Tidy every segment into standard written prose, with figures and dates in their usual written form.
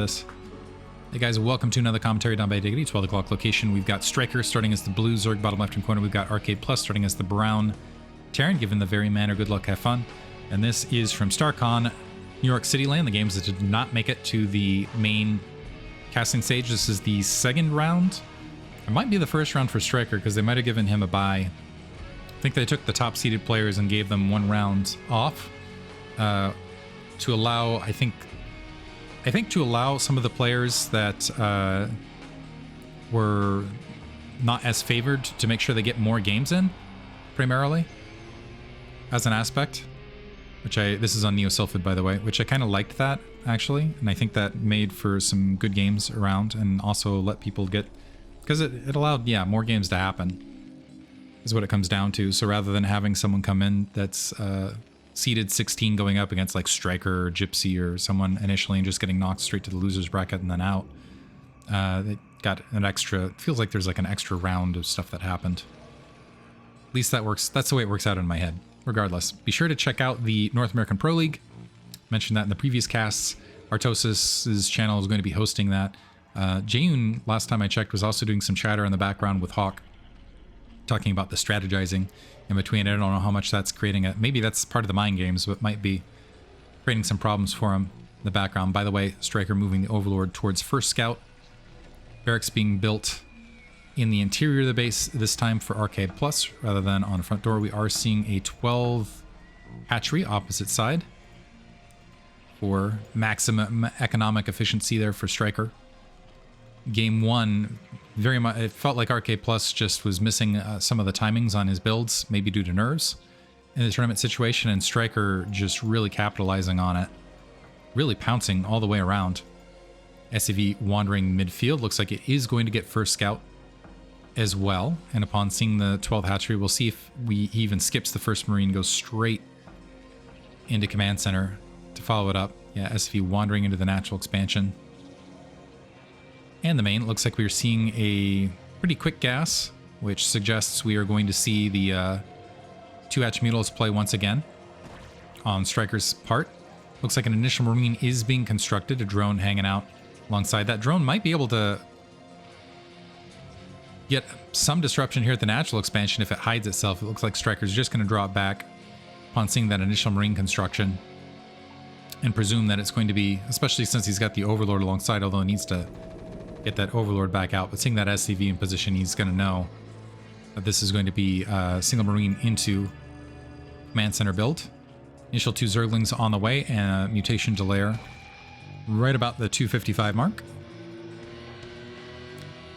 this. Hey guys, welcome to another commentary done by Diggity. 12 o'clock location. We've got Stryker starting as the blue Zerg, bottom left-hand corner. We've got Arcadeplus starting as the brown Terran, given the very manner, good luck, have fun. And this is from StarCon, New York City land, the games that did not make it to the main casting stage. This is the second round. It might be the first round for Stryker because they might have given him a bye. I think they took the top-seeded players and gave them one round off to allow, I think to allow some of the players that were not as favored to make sure they get more games in, primarily, as an aspect. Which this is on Neo Sylphid, by the way, which I kind of liked that, actually. And I think that made for some good games around and also let people get, because it allowed, yeah, more games to happen, is what it comes down to. So rather than having someone come in that's seeded 16 going up against like Stryker or Gypsy or someone initially and just getting knocked straight to the loser's bracket and then out, they got an extra, it feels like there's like an extra round of stuff that happened. At least that works, that's the way it works out in my head. Regardless, be sure to check out the North American Pro League. Mentioned that in the previous casts. Artosis' channel is going to be hosting that. Jayun, last time I checked, was also doing some chatter in the background with Hawk, talking about the strategizing in between. I don't know how much that's creating maybe that's part of the mind games, but might be creating some problems for him in the background. By the way, Stryker moving the Overlord towards first scout. Barracks being built in the interior of the base this time for Arcadeplus rather than on the front door. We are seeing a 12 hatchery opposite side for maximum economic efficiency there for Stryker. Game one, very much, it felt like Arcadeplus just was missing some of the timings on his builds, maybe due to nerves in the tournament situation, and Stryker just really capitalizing on it, really pouncing all the way around. SCV wandering midfield, looks like it is going to get first scout as well, and upon seeing the 12 hatchery, we'll see if he even skips the first Marine, goes straight into command center to follow it up. Yeah, SV wandering into the natural expansion. And the main, looks like we're seeing a pretty quick gas, which suggests we are going to see the 2 hatch mutals play once again on Stryker's part. Looks like an initial Marine is being constructed, a drone hanging out alongside. That drone might be able to get some disruption here at the natural expansion if it hides itself. It looks like Stryker's just going to draw it back upon seeing that initial Marine construction and presume that it's going to be, especially since he's got the Overlord alongside, although he needs to get that Overlord back out. But seeing that SCV in position, he's going to know that this is going to be a single Marine into command center build. Initial 2 Zerglings on the way and a mutation to lair right about the 255 mark.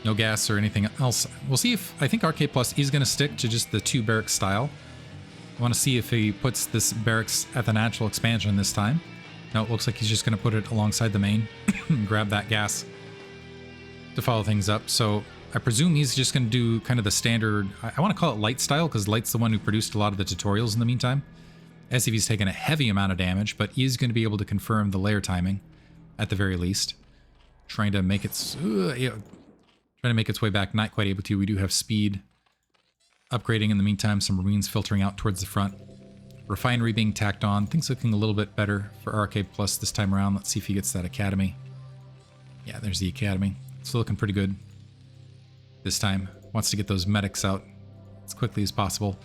No gas or anything else. We'll see if, I think Arcadeplus is going to stick to just the 2 barracks style. I want to see if he puts this barracks at the natural expansion this time. No, it looks like he's just going to put it alongside the main and grab that gas to follow things up. So I presume he's just going to do kind of the standard, I want to call it light style because light's the one who produced a lot of the tutorials in the meantime. SCV's taken a heavy amount of damage, but is going to be able to confirm the layer timing at the very least. Trying to make its way back, not quite able to. We do have speed upgrading in the meantime, some Marines filtering out towards the front. Refinery being tacked on. Things looking a little bit better for Arcadeplus this time around. Let's see if he gets that Academy. Yeah, there's the Academy. It's looking pretty good this time. Wants to get those medics out as quickly as possible.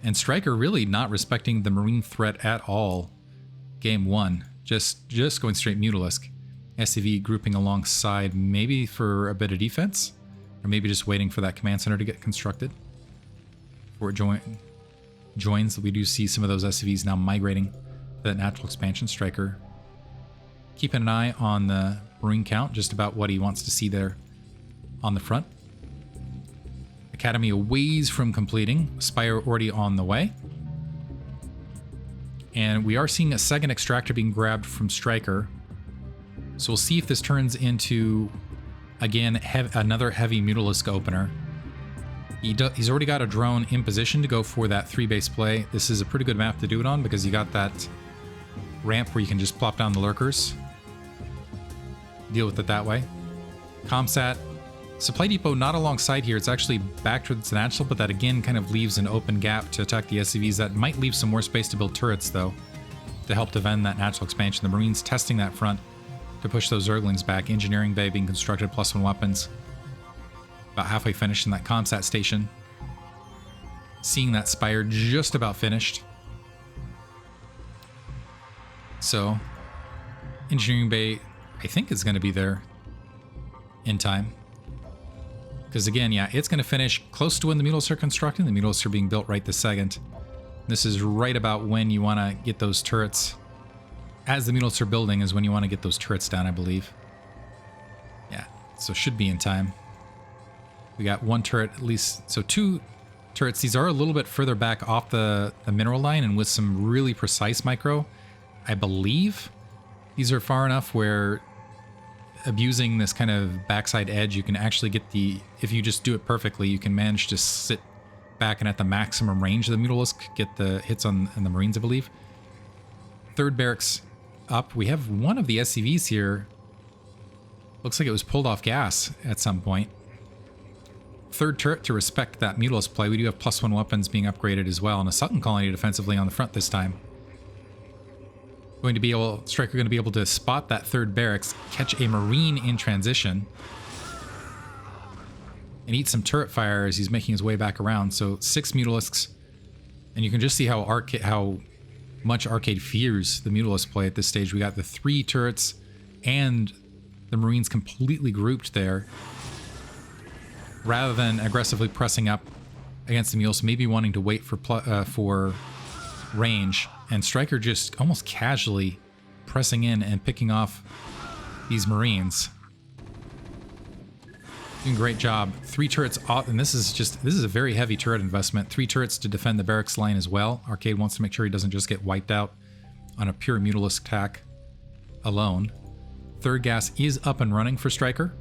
And Stryker really not respecting the Marine threat at all. Game one. Just going straight Mutalisk. SCV grouping alongside, maybe for a bit of defense, or maybe just waiting for that command center to get constructed before it joins. We do see some of those SCVs now migrating to that natural expansion. Stryker keeping an eye on the Marine count, just about what he wants to see there on the front. Academy a ways from completing. Spire already on the way. And we are seeing a second extractor being grabbed from Stryker. So we'll see if this turns into, again, another heavy Mutalisk opener. He's already got a drone in position to go for that 3-base play. This is a pretty good map to do it on because you got that ramp where you can just plop down the lurkers. Deal with it that way. Comsat. Supply depot not alongside here. It's actually back towards the natural, but that again kind of leaves an open gap to attack the SCVs. That might leave some more space to build turrets, though, to help defend that natural expansion. The Marines testing that front to push those Zerglings back. Engineering bay being constructed, +1 weapons. About halfway finished in that comsat station. Seeing that spire just about finished. So, engineering bay, I think, is going to be there in time. Because again, yeah, it's going to finish close to when the Mules are constructing. The Mules are being built right this second. This is right about when you want to get those turrets. As the Mules are building is when you want to get those turrets down, I believe. Yeah, so should be in time. We got one turret at least, so 2 turrets. These are a little bit further back off the mineral line and with some really precise micro. I believe these are far enough where abusing this kind of backside edge, you can actually get the, if you just do it perfectly, you can manage to sit back and at the maximum range of the Mutalisk, get the hits on the Marines, I believe. 3rd barracks up. We have one of the SCVs here. Looks like it was pulled off gas at some point. 3rd turret to respect that Mutalisk play. We do have +1 weapons being upgraded as well, and a Sutton colony defensively on the front this time. Stryker going to be able to spot that 3rd barracks, catch a Marine in transition, and eat some turret fire as he's making his way back around. So 6 Mutalisks, and you can just see how much Arcade fears the Mutalisk play at this stage. We got the 3 turrets and the Marines completely grouped there, rather than aggressively pressing up against the Mules, maybe wanting to wait for range. And Stryker just almost casually pressing in and picking off these Marines. Doing a great job. 3 turrets off, and this is a very heavy turret investment. 3 turrets to defend the barracks line as well. Arcade wants to make sure he doesn't just get wiped out on a pure Mutalisk attack alone. 3rd gas is up and running for Stryker.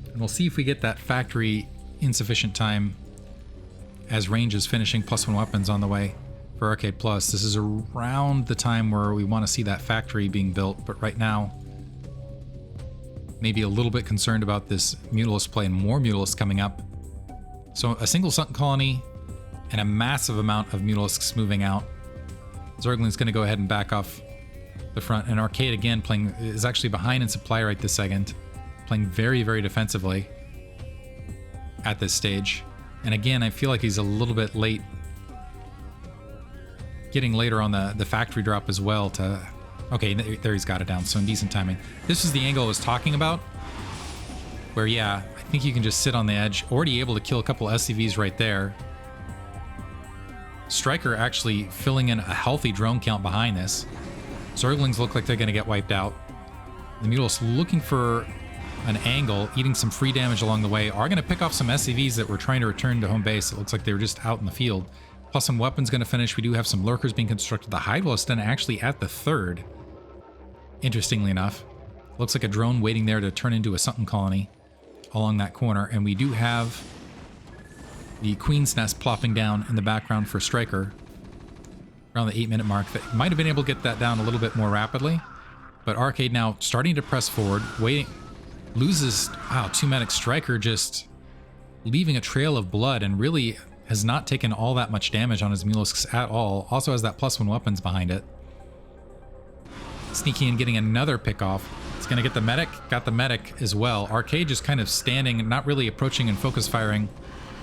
And we'll see if we get that factory insufficient time as range is finishing, +1 weapons on the way for Arcadeplus. This is around the time where we want to see that factory being built, but right now, maybe a little bit concerned about this Mutalisk play and more Mutalisks coming up. So a single Sutton colony and a massive amount of Mutalisks moving out. Zergling's going to go ahead and back off the front, and Arcade again is actually behind in supply right this second, playing very, very defensively at this stage. And again, I feel like he's a little bit late, getting later on the factory drop as well to... Okay, there he's got it down, so in decent timing. This is the angle I was talking about, where, yeah, I think you can just sit on the edge. Already able to kill a couple SCVs right there. Stryker actually filling in a healthy drone count behind this. Zerglings look like they're going to get wiped out. The Mutalisk looking for an angle, eating some free damage along the way, are going to pick off some SCVs that were trying to return to home base. It looks like they were just out in the field. Plus some weapons going to finish. We do have some lurkers being constructed. The Hydwell's done actually at the 3rd. Interestingly enough. Looks like a drone waiting there to turn into a Sutton colony along that corner. And we do have the Queen's Nest plopping down in the background for Stryker around the 8-minute mark. That might have been able to get that down a little bit more rapidly. But Arcade now starting to press forward, waiting. Loses, wow, 2 medic. Stryker just leaving a trail of blood and really has not taken all that much damage on his Mutalisks at all. Also has that +1 weapons behind it. Sneaking and getting another pick off. It's going to get the medic. Got the medic as well. Arcade just kind of standing, not really approaching and focus firing.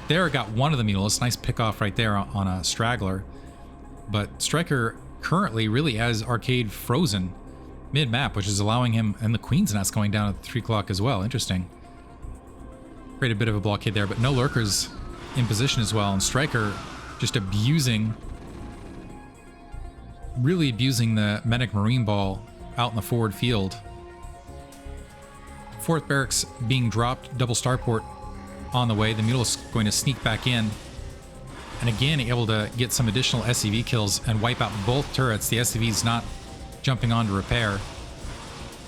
There, got one of the Mutalisks. Nice pick off right there on a straggler. But Stryker currently really has Arcade frozen mid-map, which is allowing him, and the Queen's Nest going down at 3 o'clock as well. Interesting. Create a bit of a blockade there, but no lurkers in position as well. And Stryker just really abusing the medic marine ball out in the forward field. 4th barracks being dropped, double starport on the way. The Mutalisk going to sneak back in. And again, able to get some additional SCV kills and wipe out both turrets. The SCV's not jumping on to repair.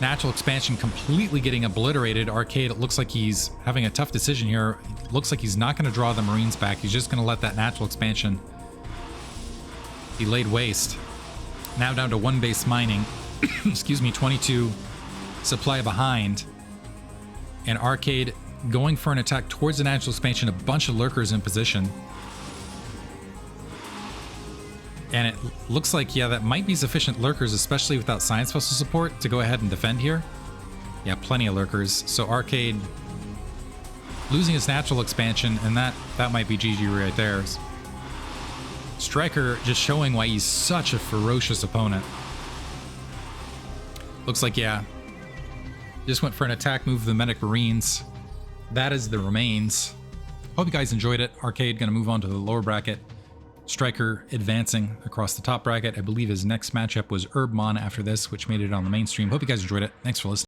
Natural expansion completely getting obliterated. Arcade, it looks like he's having a tough decision here. It looks like he's not going to draw the Marines back. He's just going to let that natural expansion be laid waste. Now down to 1 base mining. Excuse me, 22 supply behind. And Arcade going for an attack towards the natural expansion. A bunch of lurkers in position. And it looks like, yeah, that might be sufficient lurkers, especially without science vessel support, to go ahead and defend here. Yeah, plenty of lurkers. So Arcade losing his natural expansion, and that might be GG right there. Stryker just showing why he's such a ferocious opponent. Looks like, yeah, just went for an attack move of the Medic Marines. That is the remains. Hope you guys enjoyed it. Arcade going to move on to the lower bracket. Stryker advancing across the top bracket. I believe his next matchup was Herbmon after this, which made it on the mainstream. Hope you guys enjoyed it. Thanks for listening.